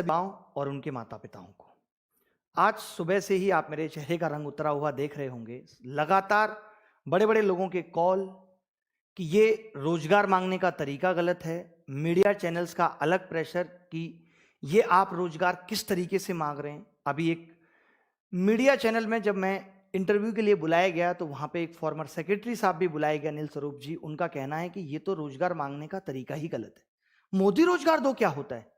माओ और उनके माता पिताओं को। आज सुबह से ही आप मेरे चेहरे का रंग उतरा हुआ देख रहे होंगे। लगातार बड़े बड़े लोगों के कॉल कि ये रोजगार मांगने का तरीका गलत है, मीडिया चैनल्स का अलग प्रेशर कि ये आप रोजगार किस तरीके से मांग रहे हैं। अभी एक मीडिया चैनल में जब मैं इंटरव्यू के लिए बुलाया गया तो वहां पे एक फॉर्मर सेक्रेटरी साहब भी बुलाए गए, अनिल स्वरूप जी। उनका कहना है कि ये तो रोजगार मांगने का तरीका ही गलत है। मोदी रोजगार दो क्या होता है?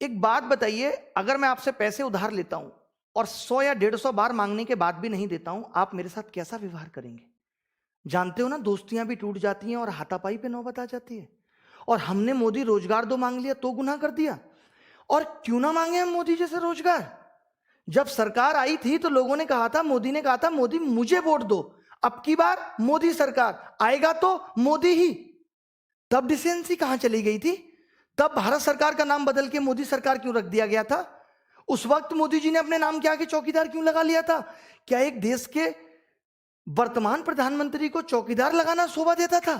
एक बात बताइए, अगर मैं आपसे पैसे उधार लेता हूं और 100 या 150 बार मांगने के बाद भी नहीं देता हूं, आप मेरे साथ कैसा व्यवहार करेंगे? जानते हो ना, दोस्तियां भी टूट जाती हैं और हाथापाई पे नौबत आ जाती है। और हमने मोदी रोजगार दो मांग लिया तो गुनाह कर दिया। और क्यों ना मांगे हम मोदी जैसे रोजगार? जब सरकार आई थी तो लोगों ने कहा था, मोदी ने कहा था, मोदी मुझे वोट दो। अब की बार मोदी सरकार आएगा तो मोदी ही। तब डिसेंसी कहां चली गई थी? तब भारत सरकार का नाम बदल के मोदी सरकार क्यों रख दिया गया था? उस वक्त मोदी जी ने अपने नाम के आगे चौकीदार क्यों लगा लिया था? क्या एक देश के वर्तमान प्रधानमंत्री को चौकीदार लगाना शोभा देता था?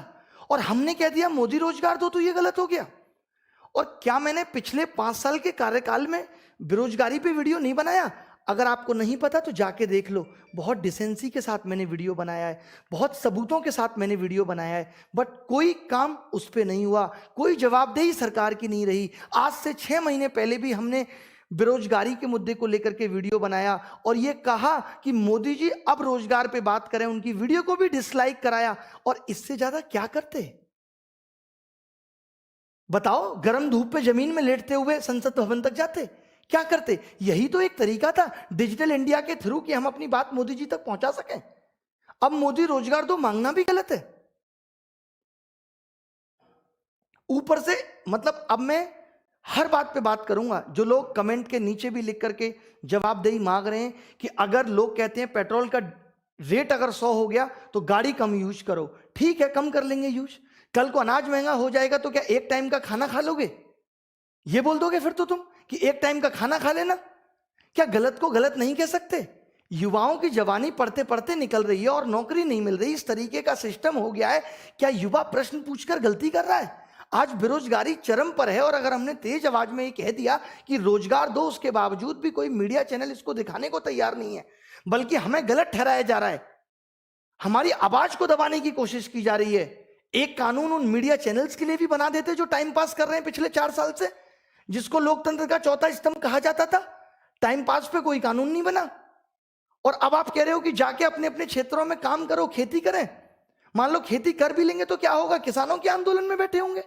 और हमने कह दिया मोदी रोजगार दो तो ये गलत हो गया। और क्या मैंने पिछले 5 साल के कार्यकाल में बेरोजगारी पे वीडियो नहीं बनाया? अगर आपको नहीं पता तो जाके देख लो। बहुत डिसेंसी के साथ मैंने वीडियो बनाया है, बहुत सबूतों के साथ मैंने वीडियो बनाया है, बट कोई काम उस पर नहीं हुआ, कोई जवाबदेही सरकार की नहीं रही। आज से 6 महीने पहले भी हमने बेरोजगारी के मुद्दे को लेकर के वीडियो बनाया और यह कहा कि मोदी जी अब रोजगार पे बात करें। उनकी वीडियो को भी डिसलाइक कराया। और इससे ज्यादा क्या करते? बताओ, गर्म धूप पे जमीन में लेटते हुए संसद भवन तक जाते? क्या करते? यही तो एक तरीका था डिजिटल इंडिया के थ्रू कि हम अपनी बात मोदी जी तक पहुंचा सकें। अब मोदी रोजगार दो मांगना भी गलत है। ऊपर से मतलब अब मैं हर बात पे बात करूंगा। जो लोग कमेंट के नीचे भी लिख करके जवाबदेही मांग रहे हैं कि अगर लोग कहते हैं पेट्रोल का रेट अगर 100 हो गया तो गाड़ी कम यूज करो, ठीक है, कम कर लेंगे यूज। कल को अनाज महंगा हो जाएगा तो क्या एक टाइम का खाना खा लोगे? ये बोल दोगे फिर तो तुम कि एक टाइम का खाना खा लेना? क्या गलत को गलत नहीं कह सकते? युवाओं की जवानी पढ़ते पढ़ते निकल रही है और नौकरी नहीं मिल रही। इस तरीके का सिस्टम हो गया है। क्या युवा प्रश्न पूछकर गलती कर रहा है? आज बेरोजगारी चरम पर है और अगर हमने तेज आवाज में ये कह दिया कि रोजगार दो, उसके बावजूद भी कोई मीडिया चैनल इसको दिखाने को तैयार नहीं है, बल्कि हमें गलत ठहराया जा रहा है, हमारी आवाज को दबाने की कोशिश की जा रही है। एक कानून उन मीडिया चैनल्स के लिए भी बना देते जो टाइम पास कर रहे हैं पिछले 4 साल से, जिसको लोकतंत्र का चौथा स्तंभ कहा जाता था। टाइम पास पे कोई कानून नहीं बना। और अब आप कह रहे हो कि जाके अपने अपने क्षेत्रों में काम करो, खेती करें। मान लो खेती कर भी लेंगे तो क्या होगा? किसानों के आंदोलन में बैठे होंगे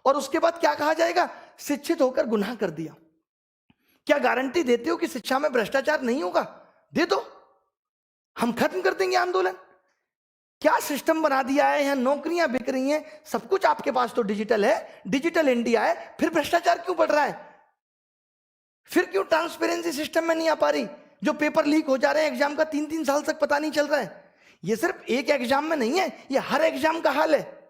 और उसके बाद क्या कहा जाएगा? शिक्षित होकर गुनाह कर दिया। क्या गारंटी देते हो कि शिक्षा में भ्रष्टाचार नहीं होगा? दे दो, हम खत्म कर देंगे आंदोलन। क्या सिस्टम बना दिया है? यहां नौकरियां बिक रही हैं, सब कुछ आपके पास तो डिजिटल है, डिजिटल इंडिया है, फिर भ्रष्टाचार क्यों बढ़ रहा है? फिर क्यों ट्रांसपेरेंसी सिस्टम में नहीं आ पा रही? जो पेपर लीक हो जा रहे हैं एग्जाम का, 3-3 साल तक पता नहीं चल रहा है। ये सिर्फ एक एग्जाम में नहीं है, ये हर एग्जाम का हाल है।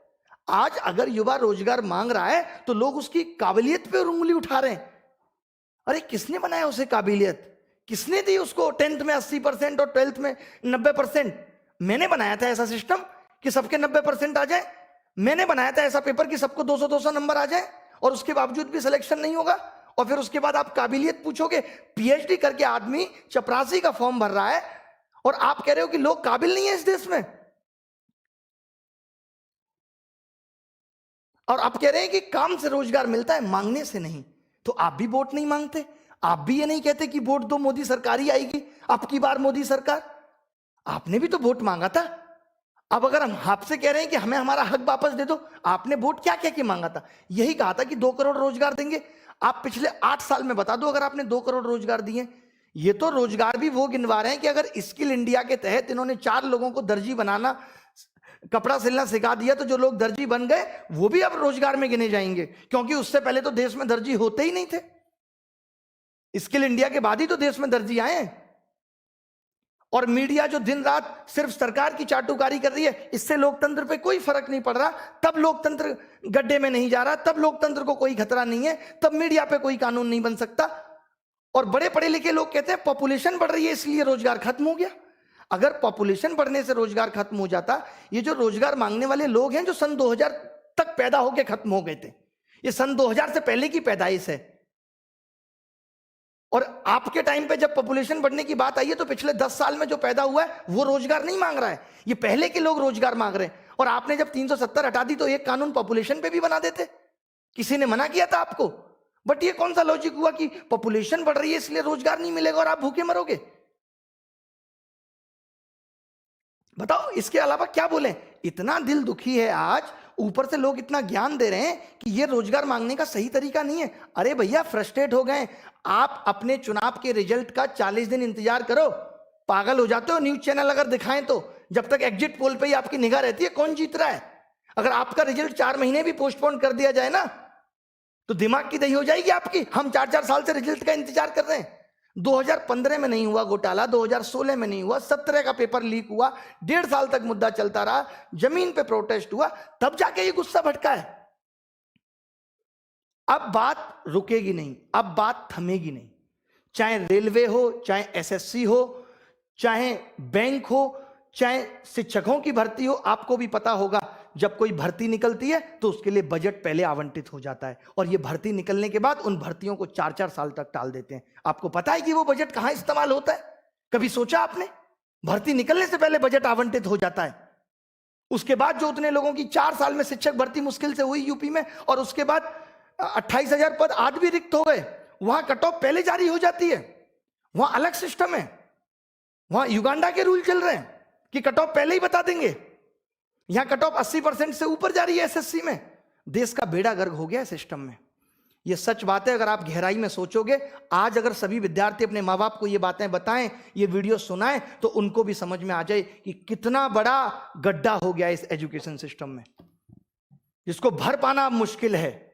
आज अगर युवा रोजगार मांग रहा है तो लोग उसकी काबिलियत पे उंगली उठा रहे हैं। अरे किसने बनाया उसे काबिलियत? किसने दी उसको 10th में 80% और 12th में 90%? मैंने बनाया था ऐसा सिस्टम कि सबके 90% आ जाए। मैंने बनाया था ऐसा पेपर कि सबको 200-200 नंबर आ जाए और उसके बावजूद भी सिलेक्शन नहीं होगा। और फिर उसके बाद आप काबिलियत पूछोगे? पीएचडी करके आदमी चपरासी का फॉर्म भर रहा है और आप कह रहे हो कि लोग काबिल नहीं है इस देश में। और आप कह रहे हैं कि काम से रोजगार मिलता है, मांगने से नहीं। तो आप भी वोट नहीं मांगते, आप भी ये नहीं कहते कि वोट दो मोदी सरकार ही आएगी, अब की बार मोदी सरकार। आपने भी तो वोट मांगा था। अब अगर हम आपसे कह रहे हैं कि हमें हमारा हक वापस दे दो, आपने वोट क्या क्या कि मांगा था? यही कहा था कि 2 करोड़ रोजगार देंगे। आप पिछले 8 साल में बता दो अगर आपने 2 करोड़ रोजगार दिए। ये तो रोजगार भी वो गिनवा रहे हैं कि अगर स्किल इंडिया के तहत इन्होंने 4 लोगों को दर्जी बनाना, कपड़ा सिलना सिखा दिया तो जो लोग दर्जी बन गए वो भी अब रोजगार में गिने जाएंगे, क्योंकि उससे पहले तो देश में दर्जी होते ही नहीं थे। स्किल इंडिया के बाद ही तो देश में दर्जी आए हैं। और मीडिया जो दिन रात सिर्फ सरकार की चाटुकारी कर रही है, इससे लोकतंत्र पे कोई फर्क नहीं पड़ रहा। तब लोकतंत्र गड्ढे में नहीं जा रहा, तब लोकतंत्र को कोई खतरा नहीं है, तब मीडिया पे कोई कानून नहीं बन सकता। और बड़े पढ़े लिखे लोग कहते हैं पॉपुलेशन बढ़ रही है इसलिए रोजगार खत्म हो गया। अगर पॉपुलेशन बढ़ने से रोजगार खत्म हो जाता, ये जो रोजगार मांगने वाले लोग हैं जो सन 2000 तक पैदा होकर खत्म हो गए थे, ये सन 2000 से पहले की पैदाइश है। और आपके टाइम पे जब पॉपुलेशन बढ़ने की बात आई है तो पिछले 10 साल में जो पैदा हुआ है वो रोजगार नहीं मांग रहा है, ये पहले के लोग रोजगार मांग रहे हैं। और आपने जब 370 हटा दी तो एक कानून पॉपुलेशन पे भी बना देते, किसी ने मना किया था आपको? बट ये कौन सा लॉजिक हुआ कि पॉपुलेशन बढ़ रही है इसलिए रोजगार नहीं मिलेगा और आप भूखे मरोगे? बताओ इसके अलावा क्या बोले? इतना दिल दुखी है आज, ऊपर से लोग इतना ज्ञान दे रहे हैं कि ये रोजगार मांगने का सही तरीका नहीं है। अरे भैया फ्रस्ट्रेट हो गए आप, अपने चुनाव के रिजल्ट का 40 दिन इंतजार करो। पागल हो जाते हो न्यूज चैनल अगर दिखाएं तो, जब तक एग्जिट पोल पे ही आपकी निगाह रहती है कौन जीत रहा है। अगर आपका रिजल्ट 4 महीने भी पोस्टपोन कर दिया जाए ना तो दिमाग की दही हो जाएगी आपकी। हम 4-4 साल से रिजल्ट का इंतजार कर रहे हैं। 2015 में नहीं हुआ घोटाला, 2016 में नहीं हुआ, 17 का पेपर लीक हुआ, 1.5 साल तक मुद्दा चलता रहा, जमीन पे प्रोटेस्ट हुआ, तब जाके ये गुस्सा भटका है। अब बात रुकेगी नहीं, अब बात थमेगी नहीं। चाहे रेलवे हो, चाहे एसएससी हो, चाहे बैंक हो, चाहे शिक्षकों की भर्ती हो, आपको भी पता होगा जब कोई भर्ती निकलती है तो उसके लिए बजट पहले आवंटित हो जाता है और ये भर्ती निकलने के बाद उन भर्तियों को 4-4 साल तक टाल देते हैं। आपको पता है कि वो बजट कहां इस्तेमाल होता है? कभी सोचा आपने? भर्ती निकलने से पहले बजट आवंटित हो जाता है, उसके बाद जो उतने लोगों की 4 साल में शिक्षक भर्ती मुश्किल से हुई यूपी में, और उसके बाद 28,000 पद आज भी रिक्त हो गए, वहां कट ऑफ पहले जारी हो जाती है। वहां अलग सिस्टम है, वहां युगांडा के रूल चल रहे हैं कि कट ऑफ पहले ही बता देंगे। यहां कट ऑफ 80% से ऊपर जा रही है एसएससी में। देश का बेड़ा गर्क हो गया है सिस्टम में, यह सच बात है। अगर आप गहराई में सोचोगे, आज अगर सभी विद्यार्थी अपने माँ बाप को ये बातें बताएं, ये वीडियो सुनाएं, तो उनको भी समझ में आ जाए कि कितना बड़ा गड्ढा हो गया इस एजुकेशन सिस्टम में, जिसको भर पाना मुश्किल है।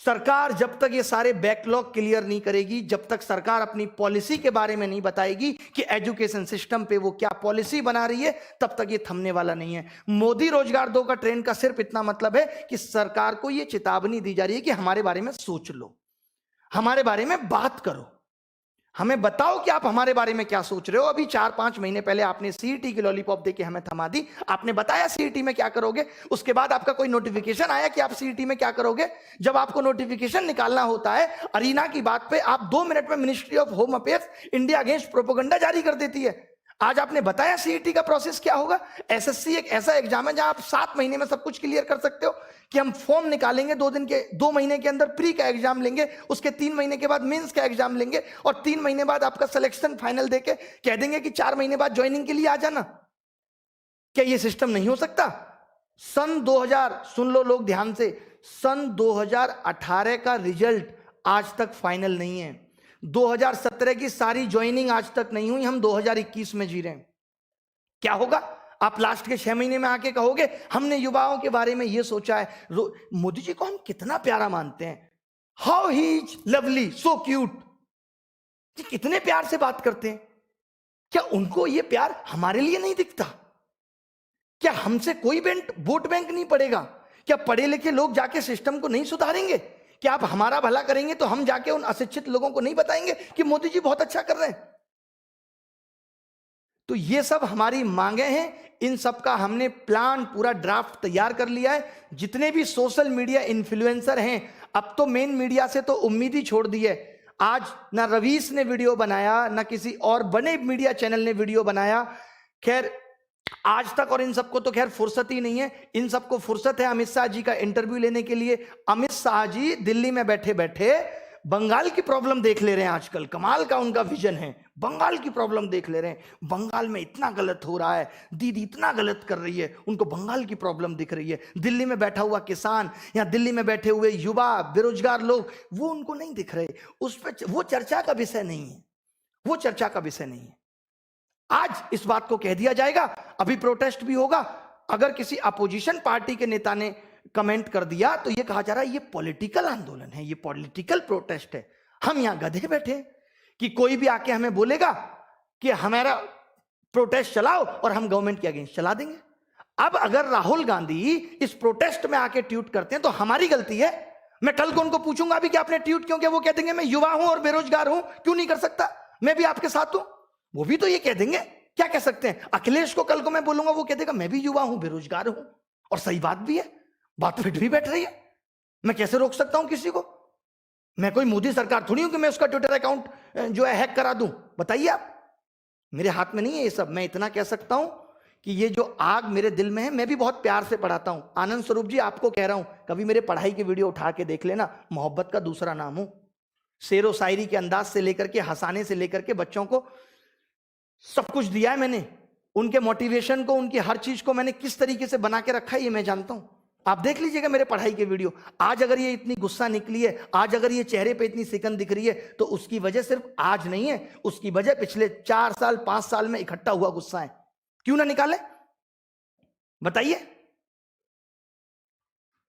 सरकार जब तक ये सारे बैकलॉग क्लियर नहीं करेगी, जब तक सरकार अपनी पॉलिसी के बारे में नहीं बताएगी कि एजुकेशन सिस्टम पे वो क्या पॉलिसी बना रही है, तब तक ये थमने वाला नहीं है। मोदी रोजगार दो का ट्रेंड का सिर्फ इतना मतलब है कि सरकार को ये चेतावनी दी जा रही है कि हमारे बारे में सोच लो, हमारे बारे में बात करो, हमें बताओ कि आप हमारे बारे में क्या सोच रहे हो। अभी 4-5 महीने पहले आपने सीईटी की लॉलीपॉप देके हमें थमा दी, आपने बताया सीईटी में क्या करोगे, उसके बाद आपका कोई नोटिफिकेशन आया कि आप सीईटी में क्या करोगे? जब आपको नोटिफिकेशन निकालना होता है अरीना की बात पे, आप 2 मिनट में ministry of home affairs India against propaganda जारी कर देती है। आज आपने बताया सीईटी का प्रोसेस क्या होगा। एसएससी एक ऐसा एग्जाम है जहां आप 7 महीने में सब कुछ क्लियर कर सकते हो कि हम फॉर्म निकालेंगे 2 महीने के अंदर प्री का एग्जाम लेंगे, उसके 3 महीने के बाद मेंस का एग्जाम लेंगे और 3 महीने बाद आपका सिलेक्शन फाइनल देके कह देंगे कि 4 महीने बाद ज्वाइनिंग के लिए आ जाना। क्या ये सिस्टम नहीं हो सकता? सन 2000, सुन लो लोग ध्यान से, सन 2018 का रिजल्ट आज तक फाइनल नहीं है। 2017 की सारी ज्वाइनिंग आज तक नहीं हुई, हम 2021 में जी रहे हैं। क्या होगा? आप लास्ट के 6 महीने में आके कहोगे हमने युवाओं के बारे में ये सोचा है। मोदी जी को हम कितना प्यारा मानते हैं, how he is lovely, so cute, कितने प्यार से बात करते हैं। क्या उनको ये प्यार हमारे लिए नहीं दिखता? क्या हमसे कोई वोट बैंक नहीं पड़ेगा? क्या पढ़े लिखे लोग जाके सिस्टम को नहीं सुधारेंगे? क्या आप हमारा भला करेंगे तो हम जाके उन अशिक्षित लोगों को नहीं बताएंगे कि मोदी जी बहुत अच्छा कर रहे हैं? तो ये सब हमारी मांगे हैं, इन सब का हमने प्लान पूरा ड्राफ्ट तैयार कर लिया है। जितने भी सोशल मीडिया इन्फ्लुएंसर हैं, अब तो मेन मीडिया से तो उम्मीद ही छोड़ दी है। आज ना रवीश ने वीडियो बनाया, ना किसी और बड़े मीडिया चैनल ने वीडियो बनाया। खैर आज तक, और इन सबको तो खैर फुर्सत ही नहीं है। इन सबको फुर्सत है अमित शाह जी का इंटरव्यू लेने के लिए। अमित शाह जी दिल्ली में बैठे बैठे बंगाल की प्रॉब्लम देख ले रहे हैं आजकल। कमाल का उनका विजन है, बंगाल की प्रॉब्लम देख ले रहे हैं। बंगाल में इतना गलत हो रहा है, दीदी इतना गलत कर रही है, उनको बंगाल की प्रॉब्लम दिख रही है। दिल्ली में बैठा हुआ किसान या दिल्ली में बैठे हुए युवा बेरोजगार लोग, वो उनको नहीं दिख रहे। उस पर वो चर्चा का विषय नहीं है, वो चर्चा का विषय नहीं है। आज इस बात को कह दिया जाएगा, अभी प्रोटेस्ट भी होगा। अगर किसी अपोजिशन पार्टी के नेता ने कमेंट कर दिया तो ये कहा जा रहा है ये पॉलिटिकल आंदोलन है, ये पॉलिटिकल प्रोटेस्ट है। हम यहां गधे बैठे कि कोई भी आके हमें बोलेगा कि हमारा प्रोटेस्ट चलाओ और हम गवर्नमेंट के अगेंस्ट चला देंगे। अब अगर राहुल गांधी इस प्रोटेस्ट में आके ट्वीट करते हैं तो हमारी गलती है। मैं कल को उनको पूछूंगा भी कि आपने ट्वीट क्यों किया, वो कह देंगे मैं युवा हूं और बेरोजगार हूं, क्यों नहीं कर सकता, मैं भी आपके साथ हूं। वो भी तो ये कह देंगे, क्या कह सकते हैं। अखिलेश को कल को मैं बोलूंगा, वो कह देगा मैं भी युवा हूं, बेरोजगार हूं, और सही बात भी है, बात फिट भी बैठ रही है। मैं कैसे रोक सकता हूं किसी को? मैं कोई मोदी सरकार थोड़ी हूं कि मैं उसका ट्विटर अकाउंट जो है हैक करा दूं। बताइए आप, मेरे हाथ में नहीं है ये सब। मैं इतना कह सकता हूं कि ये जो आग मेरे दिल में है, मैं भी बहुत प्यार से पढ़ाता हूं। आनंद स्वरूप जी, आपको कह रहा हूं, कभी मेरे पढ़ाई की वीडियो उठा के देख लेना। मोहब्बत का दूसरा नाम हूं। शेरो शायरी के अंदाज से लेकर के, हंसाने से लेकर के, बच्चों को सब कुछ दिया है मैंने। उनके मोटिवेशन को, उनकी हर चीज को मैंने किस तरीके से बना के रखा है ये मैं जानता हूं। आप देख लीजिएगा मेरे पढ़ाई के वीडियो। आज अगर ये इतनी गुस्सा निकली है, आज अगर ये चेहरे पे इतनी सिकन दिख रही है, तो उसकी वजह सिर्फ आज नहीं है, उसकी वजह पिछले 4 साल 5 साल में इकट्ठा हुआ गुस्सा है। क्यों ना निकाले, बताइए।